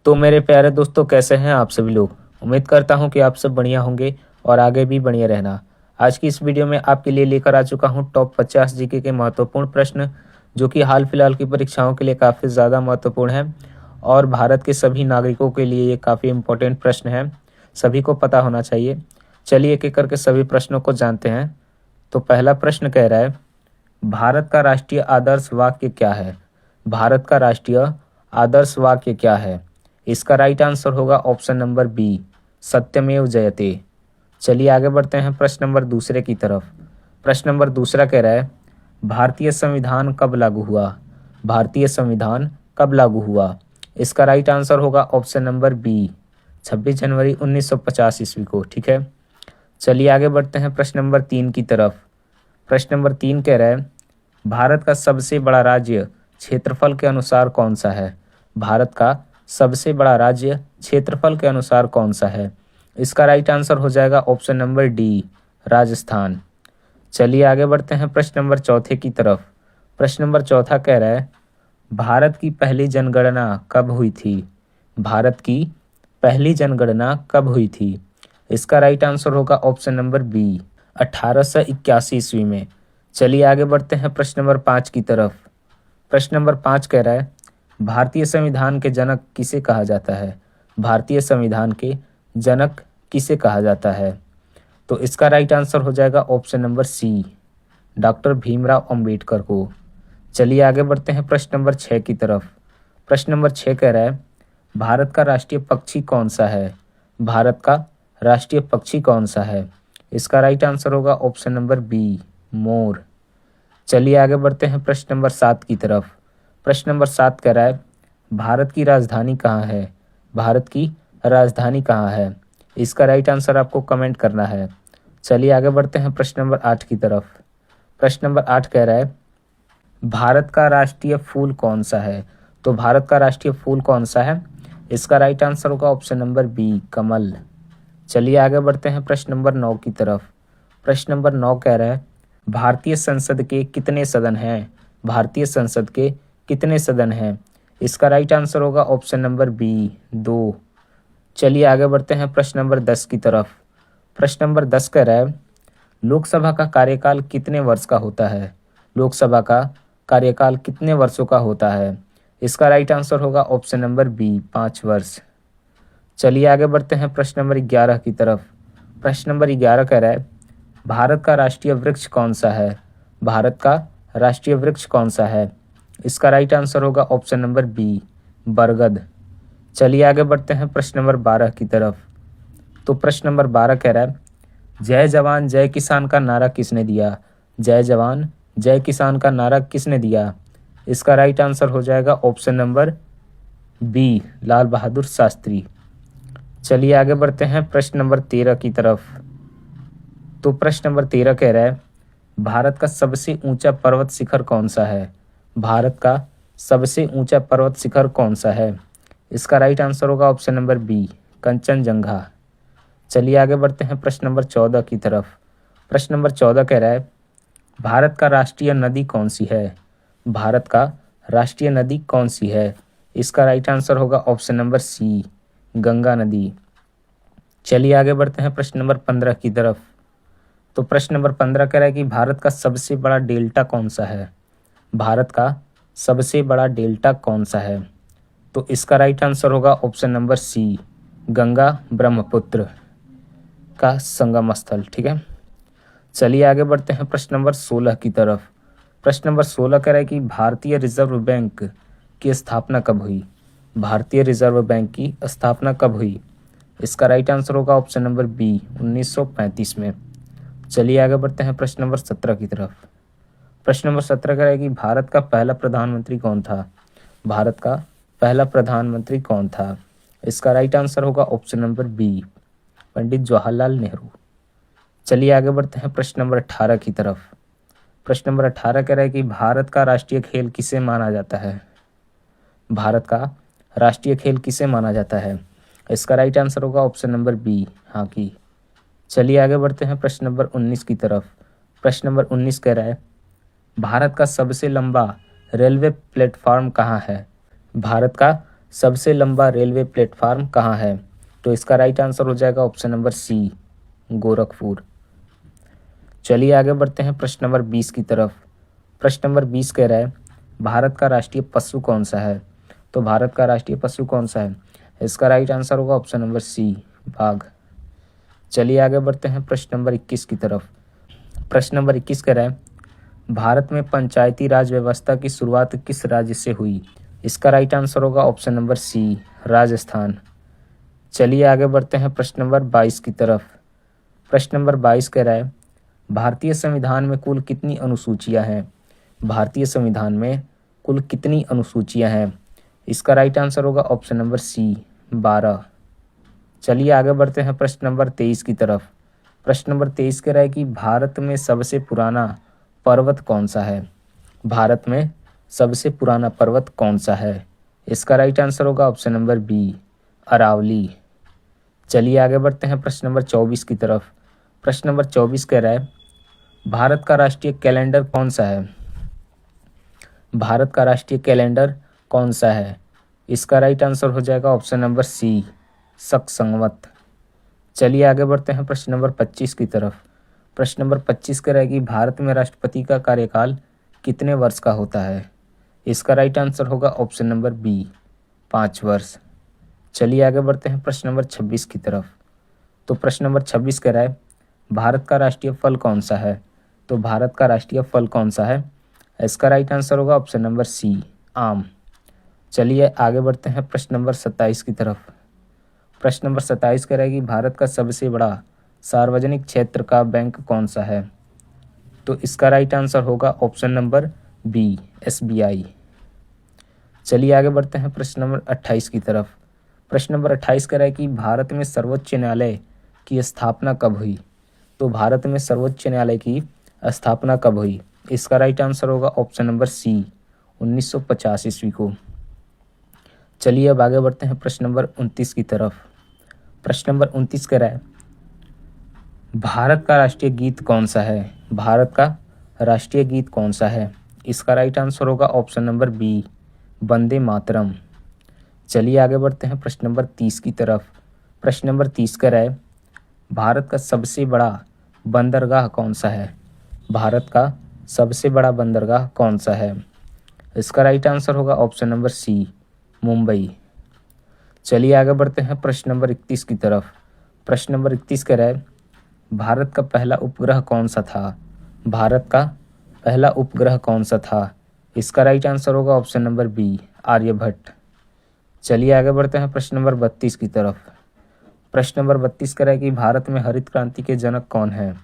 तो मेरे प्यारे दोस्तों, कैसे हैं आप सभी लोग। उम्मीद करता हूं कि आप सब बढ़िया होंगे और आगे भी बढ़िया रहना। आज की इस वीडियो में आपके लिए लेकर आ चुका हूं टॉप 50 जीके के महत्वपूर्ण प्रश्न, जो कि हाल फिलहाल की परीक्षाओं के लिए काफ़ी ज़्यादा महत्वपूर्ण है और भारत के सभी नागरिकों के लिए ये काफ़ी इम्पोर्टेंट प्रश्न है, सभी को पता होना चाहिए। चलिए एक एक करके सभी प्रश्नों को जानते हैं। तो पहला प्रश्न कह रहा है, भारत का राष्ट्रीय आदर्श वाक्य क्या है। भारत का राष्ट्रीय आदर्श वाक्य क्या है। इसका राइट आंसर होगा ऑप्शन नंबर बी, सत्यमेव जयते। चलिए आगे बढ़ते हैं प्रश्न नंबर दूसरे की तरफ। प्रश्न नंबर दूसरा कह रहा है, भारतीय संविधान कब लागू हुआ। भारतीय संविधान कब लागू हुआ। इसका राइट आंसर होगा ऑप्शन नंबर बी, 26 जनवरी 1950 ईस्वी को। ठीक है, चलिए आगे बढ़ते हैं प्रश्न नंबर 3 की तरफ। प्रश्न नंबर 3 कह रहा है, भारत का सबसे बड़ा राज्य क्षेत्रफल के अनुसार कौन सा है। भारत का सबसे बड़ा राज्य क्षेत्रफल के अनुसार कौन सा है। इसका राइट आंसर हो जाएगा ऑप्शन नंबर डी, राजस्थान। चलिए आगे बढ़ते हैं प्रश्न नंबर चौथे की तरफ। प्रश्न नंबर चौथा कह रहा है, भारत की पहली जनगणना कब हुई थी। भारत की पहली जनगणना कब हुई थी। इसका राइट आंसर होगा ऑप्शन नंबर बी, 1881 ईस्वी में। चलिए आगे बढ़ते हैं प्रश्न नंबर 5 की तरफ। प्रश्न नंबर 5 कह रहा है, भारतीय संविधान के जनक किसे कहा जाता है। भारतीय संविधान के जनक किसे कहा जाता है। तो इसका राइट आंसर हो जाएगा option number C, doctor Bhimrao Ambedkar को। चलिए आगे बढ़ते हैं प्रश्न नंबर 6 की तरफ। प्रश्न नंबर 6 कह रहा है, भारत का राष्ट्रीय पक्षी कौन सा है। भारत का राष्ट्रीय पक्षी कौन सा है। इसका राइट आंसर होगा ऑप्शन नंबर बी, मोर। चलिए आगे बढ़ते हैं प्रश्न नंबर 7 की तरफ। प्रश्न नंबर 7 कह रहा है, भारत की राजधानी कहाँ है। भारत की राजधानी कहाँ है। इसका राइट आंसर आपको कमेंट करना है। चलिए आगे बढ़ते हैं प्रश्न नंबर 8 की तरफ। प्रश्न नंबर 8 कह रहा है, भारत का राष्ट्रीय फूल कौन सा है। तो भारत का राष्ट्रीय फूल कौन सा है। इसका राइट आंसर होगा ऑप्शन नंबर बी, कमल। चलिए आगे बढ़ते हैं प्रश्न नंबर 9 की तरफ। प्रश्न नंबर 9 कह रहा है, भारतीय संसद के कितने सदन हैं। भारतीय संसद के कितने सदन हैं। इसका राइट आंसर होगा ऑप्शन नंबर बी, 2। चलिए आगे बढ़ते हैं प्रश्न नंबर 10 की तरफ। प्रश्न नंबर 10 कह रहा है, लोकसभा का कार्यकाल कितने वर्ष का होता है। लोकसभा का कार्यकाल कितने वर्षों का होता है। इसका राइट आंसर होगा ऑप्शन नंबर बी, 5 वर्ष। चलिए आगे बढ़ते हैं प्रश्न नंबर 11 की तरफ। प्रश्न नंबर 11 कह रहा है, भारत का राष्ट्रीय वृक्ष कौन सा है। भारत का राष्ट्रीय वृक्ष कौन सा है। इसका राइट आंसर होगा ऑप्शन नंबर बी, बरगद। चलिए आगे बढ़ते हैं प्रश्न नंबर 12 की तरफ। तो प्रश्न नंबर 12 कह रहा है, जय जवान जय किसान का नारा किसने दिया। जय जवान जय किसान का नारा किसने दिया। इसका राइट आंसर हो जाएगा option number B, Lal Bahadur Shastri. चलिए आगे बढ़ते हैं प्रश्न नंबर 13 की तरफ। तो प्रश्न नंबर 13 कह रहा है, भारत का सबसे ऊंचा पर्वत शिखर कौन सा है। भारत का सबसे ऊंचा पर्वत शिखर कौन सा है। इसका राइट आंसर होगा ऑप्शन नंबर बी, कंचनजंगा। चलिए आगे बढ़ते हैं प्रश्न नंबर 14 की तरफ। प्रश्न नंबर 14 कह रहा है, भारत का राष्ट्रीय नदी कौन सी है। भारत का राष्ट्रीय नदी कौन सी है। इसका राइट आंसर होगा ऑप्शन नंबर सी, गंगा नदी। चलिए आगे बढ़ते हैं प्रश्न नंबर 15 की तरफ। तो प्रश्न नंबर 15 कह रहा है कि भारत का सबसे बड़ा डेल्टा कौन सा है। भारत का सबसे बड़ा डेल्टा कौन सा है। तो इसका राइट आंसर होगा option number C, Ganga Brahmaputra का संगम स्थल। ठीक है, चलिए आगे बढ़ते हैं प्रश्न नंबर 16 की तरफ। प्रश्न नंबर 16 कह रहा है कि भारतीय रिजर्व बैंक की स्थापना कब हुई। भारतीय रिजर्व बैंक की स्थापना कब हुई। इसका राइट आंसर होगा ऑप्शन नंबर बी, 1935 में। चलिए आगे बढ़ते हैं प्रश्न नंबर 17 की तरफ। प्रश्न नंबर 17 कह रहा है कि भारत का पहला प्रधानमंत्री कौन था। भारत का पहला प्रधानमंत्री कौन था। इसका राइट आंसर होगा option number B, Pandit Jawaharlal Nehru. चलिए आगे बढ़ते हैं प्रश्न नंबर 18 की तरफ। प्रश्न नंबर 18 कह रहा है कि भारत का राष्ट्रीय खेल किसे माना जाता है। भारत का राष्ट्रीय खेल किसे माना जाता है। इसका राइट आंसर होगा ऑप्शन नंबर बी, हॉकी। चलिए आगे बढ़ते हैं प्रश्न नंबर 19 की तरफ। प्रश्न नंबर 19 कह रहा है, भारत का सबसे लंबा रेलवे प्लेटफॉर्म कहाँ है। भारत का सबसे लंबा रेलवे प्लेटफार्म कहाँ है? तो इसका राइट आंसर हो जाएगा ऑप्शन नंबर सी, गोरखपुर। चलिए आगे बढ़ते हैं प्रश्न नंबर 20 की तरफ। प्रश्न नंबर 20 कह रहा है भारत का राष्ट्रीय पशु कौन सा है? तो भारत का राष्ट्रीय पशु कौन सा है? इसका राइट आंसर होगा ऑप्शन नंबर सी, बाघ। चलिए आगे बढ़ते हैं प्रश्न नंबर 21 की तरफ। प्रश्न नंबर 21 कह रहा है भारत में पंचायती राज व्यवस्था की शुरुआत किस राज्य से हुई? इसका राइट आंसर होगा ऑप्शन नंबर सी, राजस्थान। चलिए आगे बढ़ते हैं प्रश्न नंबर 22 की तरफ। प्रश्न नंबर 22 कह रहा है भारतीय संविधान में कुल कितनी अनुसूचियां हैं? भारतीय संविधान में कुल कितनी अनुसूचियां हैं? इसका राइट आंसर होगा ऑप्शन नंबर सी, 12। चलिए आगे बढ़ते हैं प्रश्न नंबर 23 की तरफ। प्रश्न नंबर 23 कह रहा है कि भारत में सबसे पुराना पर्वत कौन सा है? भारत में सबसे पुराना पर्वत कौन सा है? इसका राइट आंसर होगा ऑप्शन नंबर बी, अरावली। चलिए आगे बढ़ते हैं प्रश्न नंबर 24 की तरफ। प्रश्न नंबर 24 कह रहा है भारत का राष्ट्रीय कैलेंडर कौन सा है? भारत का राष्ट्रीय कैलेंडर कौन सा है? इसका राइट आंसर हो जाएगा ऑप्शन नंबर सी, शक संवत। चलिए आगे बढ़ते हैं प्रश्न नंबर 25 की तरफ। प्रश्न नंबर 25 कह रहा है कि भारत में राष्ट्रपति का कार्यकाल कितने वर्ष का होता है? इसका राइट आंसर होगा ऑप्शन नंबर बी, 5 वर्ष। चलिए आगे बढ़ते हैं प्रश्न नंबर 26 की तरफ। तो प्रश्न नंबर 26 कह रहा है भारत का राष्ट्रीय फल कौन सा है? तो भारत का राष्ट्रीय फल कौन सा है? इसका राइट आंसर होगा ऑप्शन नंबर सी, आम। चलिए आगे बढ़ते हैं प्रश्न नंबर 27 की तरफ। प्रश्न नंबर 27 कह रहा है कि भारत का सबसे बड़ा सार्वजनिक क्षेत्र का बैंक कौन सा है? तो इसका राइट आंसर होगा ऑप्शन नंबर बी, SBI। चलिए आगे बढ़ते हैं प्रश्न नंबर 28 की तरफ। प्रश्न नंबर 28 कह रहा है कि भारत में सर्वोच्च न्यायालय की स्थापना कब हुई? तो भारत में सर्वोच्च न्यायालय की स्थापना कब हुई? इसका राइट आंसर होगा ऑप्शन नंबर सी, 1950 ईस्वी को। चलिए अब आगे बढ़ते हैं प्रश्न नंबर 29 की तरफ। प्रश्न नंबर 29 कह रहा है भारत का राष्ट्रीय गीत कौन सा है? भारत का राष्ट्रीय गीत कौन सा है? इसका राइट आंसर होगा option number B, Vande Mataram. चलिए आगे बढ़ते हैं प्रश्न नंबर 30 की तरफ। प्रश्न नंबर 30 कह रहा है भारत का सबसे बड़ा बंदरगाह कौन सा है? भारत का सबसे बड़ा बंदरगाह कौन सा है? इसका राइट आंसर होगा ऑप्शन नंबर सी, मुंबई। चलिए आगे बढ़ते हैं प्रश्न नंबर 31 की तरफ। प्रश्न नंबर 31 कह रहा है भारत का पहला उपग्रह कौन सा था? भारत का पहला उपग्रह कौन सा था? इसका राइट आंसर होगा ऑप्शन नंबर बी, आर्यभट्ट। चलिए आगे बढ़ते हैं प्रश्न नंबर 32 की तरफ। प्रश्न नंबर 32 कह रहा है कि भारत में हरित क्रांति के जनक कौन है?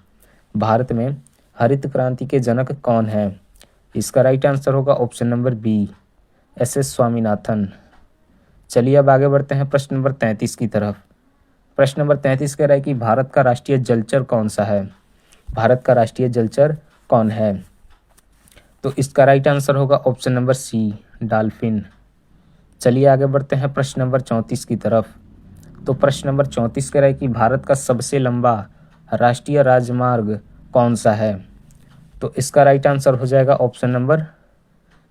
भारत में हरित क्रांति के जनक कौन है? इसका राइट आंसर होगा option number B, SS Swaminathan. चलिए अब आगे बढ़ते हैं प्रश्न नंबर 33 की तरफ। प्रश्न नंबर 33 कह रहा है कि भारत का राष्ट्रीय जलचर कौन सा है? भारत का राष्ट्रीय जलचर कौन है? तो इसका राइट आंसर होगा ऑप्शन नंबर सी, डॉल्फिन। चलिए आगे बढ़ते हैं प्रश्न नंबर 34 की तरफ। तो प्रश्न नंबर 34 कह रहा है कि भारत का सबसे लंबा राष्ट्रीय राजमार्ग कौन सा है? तो इसका राइट आंसर हो जाएगा ऑप्शन नंबर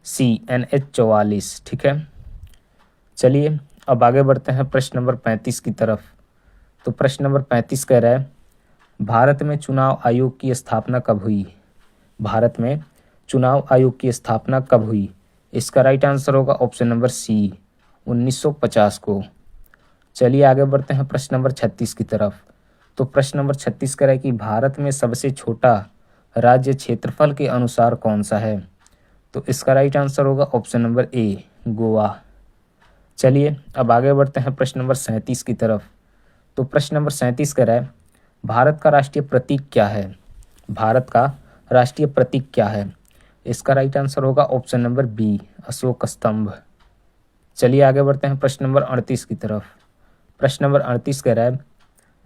सी, NH 44। ठीक है। चलिए अब आगे बढ़ते हैं प्रश्न नंबर 35 की तरफ। तो प्रश्न नंबर 35 कह रहा है भारत में चुनाव आयोग की स्थापना कब हुई? भारत में चुनाव आयोग की स्थापना कब हुई? इसका राइट आंसर होगा ऑप्शन नंबर सी, 1950 को। चलिए आगे बढ़ते हैं प्रश्न नंबर 36 की तरफ। तो प्रश्न नंबर 36 कह रहा है कि भारत में सबसे छोटा राज्य क्षेत्रफल के अनुसार कौन सा है? तो इसका राइट आंसर होगा ऑप्शन नंबर ए, गोवा। चलिए अब आगे बढ़ते हैं प्रश्न नंबर 37 की तरफ। तो प्रश्न नंबर 37 कह रहा है भारत का राष्ट्रीय प्रतीक क्या है? भारत का राष्ट्रीय प्रतीक क्या है? इसका राइट आंसर होगा ऑप्शन नंबर बी, अशोक स्तंभ। चलिए आगे बढ़ते हैं प्रश्न नंबर 38 की तरफ। प्रश्न नंबर 38 कह रहा है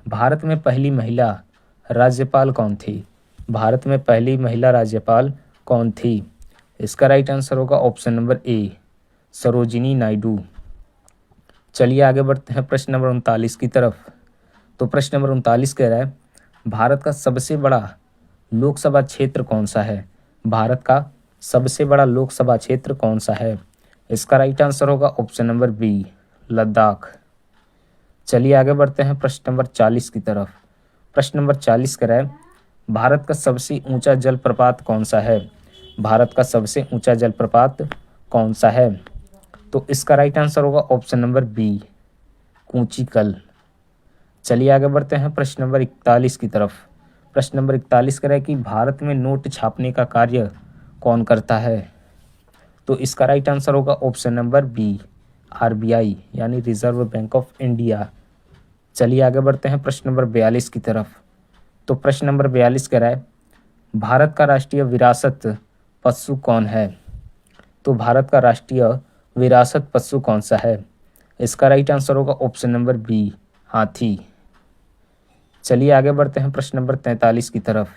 भारत में पहली महिला राज्यपाल कौन थी? भारत में पहली महिला राज्यपाल कौन थी? इसका राइट आंसर होगा option number A, Sarojini Naidu. चलिए आगे बढ़ते हैं प्रश्न नंबर 39 की तरफ। तो प्रश्न नंबर 39 कह रहा है भारत का सबसे बड़ा लोकसभा क्षेत्र कौन सा है? भारत का सबसे बड़ा लोकसभा क्षेत्र कौन सा है? इसका राइट आंसर होगा ऑप्शन नंबर बी, लद्दाख। चलिए आगे बढ़ते हैं प्रश्न नंबर 40 की तरफ। प्रश्न नंबर 40 कह रहा है भारत का सबसे ऊंचा जलप्रपात कौन सा है? भारत का सबसे ऊंचा जलप्रपात कौन सा है? तो इसका राइट आंसर होगा ऑप्शन नंबर बी, कूंचिकल। चलिए आगे बढ़ते हैं प्रश्न नंबर 41 की तरफ। प्रश्न नंबर 41 कह रहा है कि भारत में नोट छापने का कार्य कौन करता है? तो इसका राइट आंसर होगा ऑप्शन नंबर बी, आरबीआई यानी रिजर्व बैंक ऑफ इंडिया। चलिए आगे बढ़ते हैं प्रश्न नंबर 42 की तरफ। तो प्रश्न नंबर 42 कह रहा है भारत का राष्ट्रीय विरासत पशु कौन है? तो भारत का राष्ट्रीय विरासत पशु कौन सा है? इसका राइट आंसर होगा ऑप्शन नंबर बी, हाथी। चलिए आगे बढ़ते हैं प्रश्न नंबर 43 की तरफ।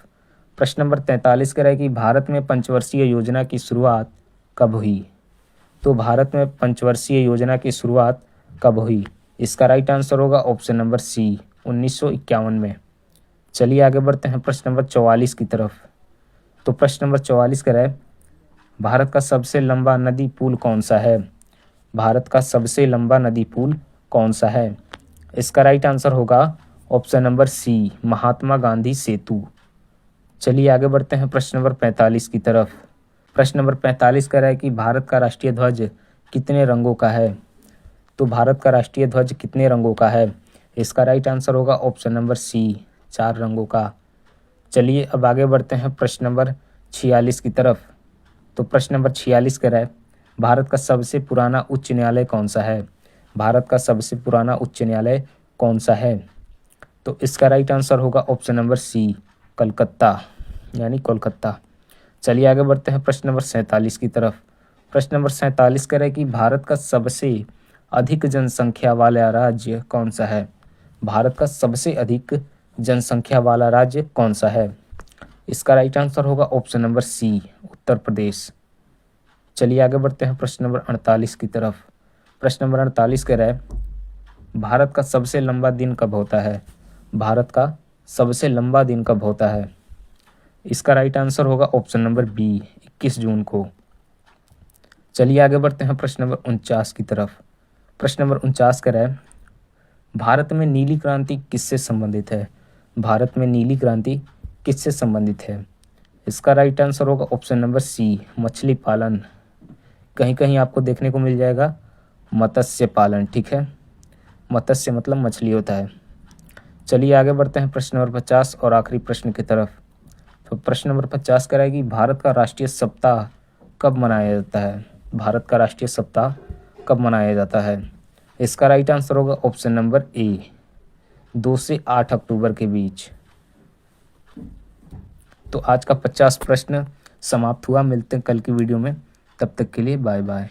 प्रश्न नंबर 43 कह रहा है कि भारत में पंचवर्षीय योजना की शुरुआत कब हुई? तो भारत में पंचवर्षीय योजना की शुरुआत कब हुई? इसका राइट आंसर होगा ऑप्शन नंबर सी, 1951 में। चलिए आगे बढ़ते हैं प्रश्न नंबर 44 की तरफ। तो प्रश्न नंबर 44 कह रहा है भारत का सबसे लंबा नदी पुल कौन सा है? भारत का सबसे लंबा नदी पुल कौन सा है? इसका राइट आंसर होगा ऑप्शन नंबर सी, महात्मा गांधी सेतु। चलिए आगे बढ़ते हैं प्रश्न नंबर 45 की तरफ। प्रश्न नंबर 45 कह रहा है कि भारत का राष्ट्रीय ध्वज कितने रंगों का है? तो भारत का राष्ट्रीय ध्वज कितने रंगों का है? इसका राइट आंसर होगा ऑप्शन नंबर सी, 4 रंगों का। चलिए अब आगे बढ़ते हैं प्रश्न नंबर 46 की तरफ। तो प्रश्न नंबर 46 कह रहा है भारत का सबसे पुराना उच्च न्यायालय कौन सा है? भारत का सबसे पुराना उच्च न्यायालय कौन सा है? तो इसका राइट आंसर होगा ऑप्शन नंबर सी, कलकत्ता यानी कोलकाता। चलिए आगे बढ़ते हैं प्रश्न नंबर 47 की तरफ। प्रश्न नंबर 47 कह रहा है कि भारत का सबसे अधिक जनसंख्या वाला राज्य कौन सा है? भारत का सबसे अधिक जनसंख्या वाला राज्य कौन सा है? इसका राइट आंसर होगा ऑप्शन नंबर सी, उत्तर प्रदेश। चलिए आगे बढ़ते हैं प्रश्न नंबर 48 की तरफ। प्रश्न नंबर 48 कह रहा है भारत का सबसे लंबा दिन कब होता है? भारत का सबसे लंबा दिन कब होता है? इसका राइट आंसर होगा ऑप्शन नंबर बी, 21 जून को। चलिए आगे बढ़ते हैं प्रश्न नंबर 49 की तरफ। प्रश्न नंबर 49 कह रहा है भारत में नीली क्रांति किससे संबंधित है? भारत में नीली क्रांति किससे संबंधित है? इसका राइट आंसर होगा ऑप्शन नंबर सी, मछली पालन। कहीं कहीं आपको देखने को मिल जाएगा मत्स्य पालन, ठीक है। मत्स्य मतलब मछली होता है। चलिए आगे बढ़ते हैं प्रश्न नंबर 50 और आखिरी प्रश्न की तरफ। तो प्रश्न नंबर 50 कह रहा है कि भारत का राष्ट्रीय सप्ताह कब मनाया जाता है? भारत का राष्ट्रीय सप्ताह कब मनाया जाता है? इसका राइट आंसर होगा ऑप्शन नंबर ए, 2 से 8 अक्टूबर के बीच। तो आज का 50 प्रश्न समाप्त हुआ। मिलते हैं कल की वीडियो में, तब तक के लिए बाय बाय।